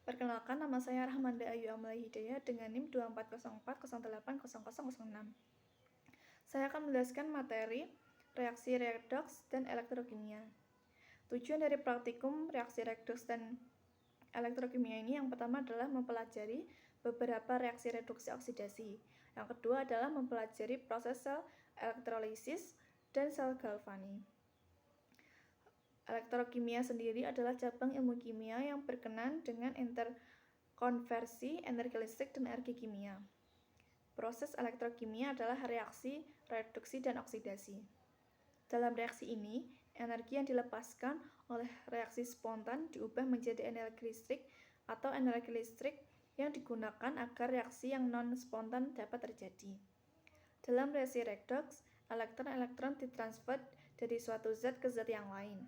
Perkenalkan, nama saya Rahmanda Ayu Amlay Hidayah dengan NIM 2404080006. Saya akan menjelaskan materi reaksi redoks dan elektrokimia. Tujuan dari praktikum reaksi redoks dan elektrokimia ini yang pertama adalah mempelajari beberapa reaksi reduksi oksidasi. Yang kedua adalah mempelajari proses sel elektrolisis dan sel galvani. Elektrokimia sendiri adalah cabang ilmu kimia yang berkenaan dengan interkonversi energi listrik dan energi kimia. Proses elektrokimia adalah reaksi, reduksi, dan oksidasi. Dalam reaksi ini, energi yang dilepaskan oleh reaksi spontan diubah menjadi energi listrik atau energi listrik yang digunakan agar reaksi yang non-spontan dapat terjadi. Dalam reaksi redoks, elektron-elektron ditransfer dari suatu zat ke zat yang lain.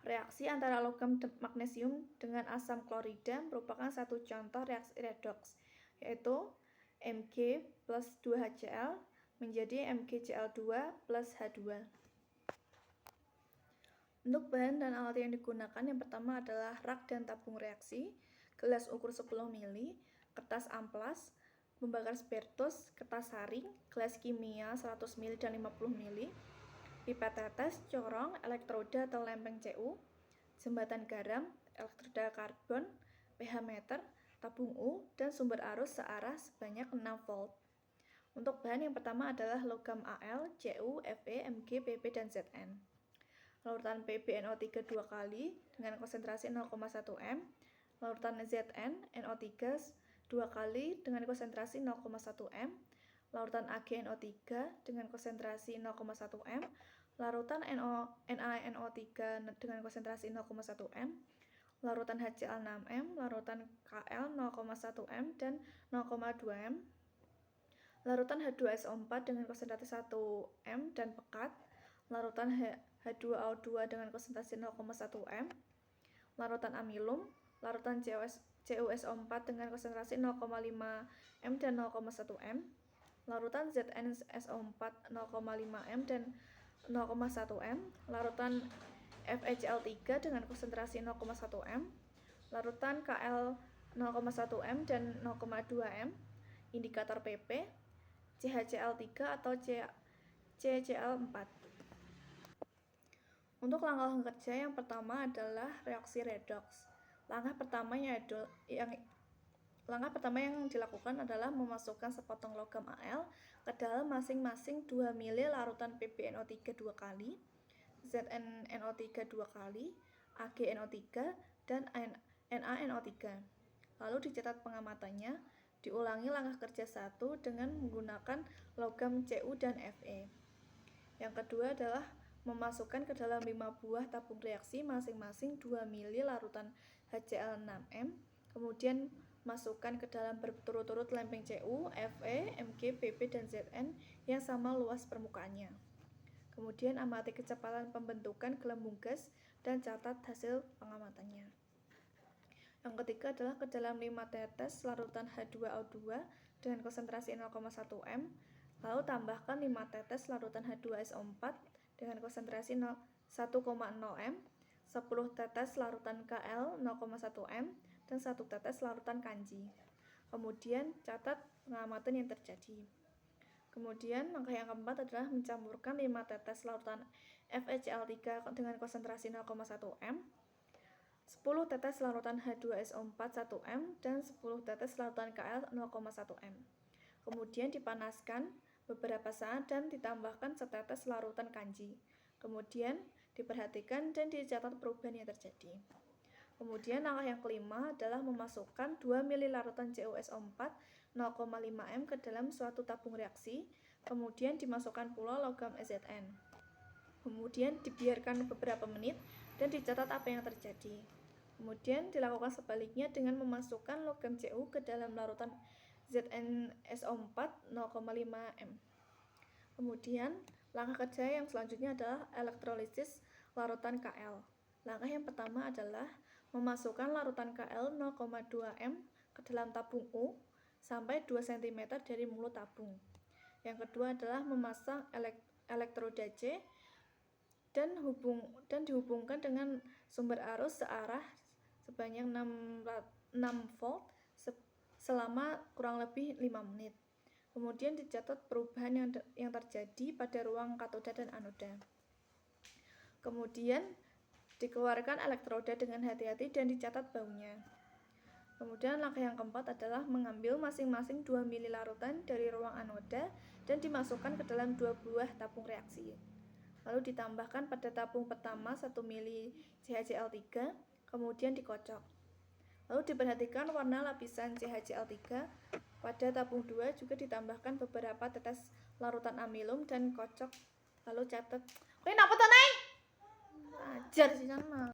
Reaksi antara logam magnesium dengan asam klorida merupakan satu contoh reaksi redoks, yaitu Mg plus 2HCl menjadi MgCl2 plus H2. Untuk bahan dan alat yang digunakan yang pertama adalah rak dan tabung reaksi, gelas ukur 10 ml, kertas amplas, pembakar spiritus, kertas saring, gelas kimia 100 ml dan 50 ml, pipet tetes, corong, elektroda atau lempeng CU, jembatan garam, elektroda karbon, pH meter, tabung U, dan sumber arus searah sebanyak 6 volt. Untuk bahan yang pertama adalah logam Al, Cu, Fe, Mg, Pp, dan Zn. Larutan PbNO3 2 kali dengan konsentrasi 0,1 m, larutan Zn, NO3 2 kali dengan konsentrasi 0,1 m, larutan AgNO3 dengan konsentrasi 0,1 m, larutan NaNO3 dengan konsentrasi 0,1 m, larutan HCl 6 m, larutan Kl 0,1 m dan 0,2 m, larutan H2SO4 dengan konsentrasi 1 m dan pekat, larutan H2O2 dengan konsentrasi 0,1 m, larutan amilum, larutan CuSO4 dengan konsentrasi 0,5 m dan 0,1 m, larutan ZnSO4 0,5 m dan 0,1 m, larutan FeCl3 dengan konsentrasi 0,1 m, larutan Kl 0,1 m dan 0,2 m, indikator Pp, CHCl3 atau CCl4. Untuk langkah kerja yang pertama adalah reaksi redoks. Langkah pertama yang dilakukan adalah memasukkan sepotong logam Al ke dalam masing-masing 2 ml larutan PbNO3 2 kali, ZnNO3 2 kali, AgNO3, dan NaNO3. Lalu dicatat pengamatannya, diulangi langkah kerja 1 dengan menggunakan logam Cu dan Fe. Yang kedua adalah memasukkan ke dalam 5 buah tabung reaksi masing-masing 2 ml larutan HCl 6m, kemudian masukkan ke dalam berturut-turut lempeng Cu, Fe, Mg, Pp, dan Zn yang sama luas permukaannya. Kemudian amati kecepatan pembentukan gelembung gas dan catat hasil pengamatannya. Yang ketiga adalah ke dalam 5 tetes larutan H2O2 dengan konsentrasi 0,1 m, lalu tambahkan 5 tetes larutan H2SO4 dengan konsentrasi 1,0 m, 10 tetes larutan Kl 0,1 m, dan 1 tetes larutan kanji. Kemudian catat pengamatan yang terjadi. Kemudian langkah yang keempat adalah mencampurkan 5 tetes larutan FeCl3 dengan konsentrasi 0,1 m, 10 tetes larutan H2SO4 1 m, dan 10 tetes larutan Kl 0,1 m. Kemudian dipanaskan beberapa saat dan ditambahkan setetes larutan kanji. Kemudian diperhatikan dan dicatat perubahan yang terjadi. Kemudian langkah yang kelima adalah memasukkan 2 ml larutan CuSO4 0,5 m ke dalam suatu tabung reaksi, kemudian dimasukkan pula logam Zn. Kemudian dibiarkan beberapa menit dan dicatat apa yang terjadi. Kemudian dilakukan sebaliknya dengan memasukkan logam Cu ke dalam larutan ZnSO4 0,5 m. Kemudian langkah kerja yang selanjutnya adalah elektrolisis larutan Kl. Langkah yang pertama adalah memasukkan larutan Kl 0,2 m ke dalam tabung U sampai 2 cm dari mulut tabung. Yang kedua adalah memasang elektroda C dan dihubungkan dengan sumber arus searah sebanyak 6 volt selama kurang lebih 5 menit. Kemudian dicatat perubahan yang terjadi pada ruang katoda dan anoda. Kemudian dikeluarkan elektroda dengan hati-hati dan dicatat baunya. Kemudian langkah yang keempat adalah mengambil masing-masing 2 mili larutan dari ruang anoda dan dimasukkan ke dalam 2 buah tabung reaksi. Lalu ditambahkan pada tabung pertama 1 mili CHCl3, kemudian dikocok. Lalu diperhatikan warna lapisan CHCl3. Pada tabung 2 juga ditambahkan beberapa tetes larutan amilum dan kocok. Lalu catat. Kowe napa to, Nay? Ajar sih sama.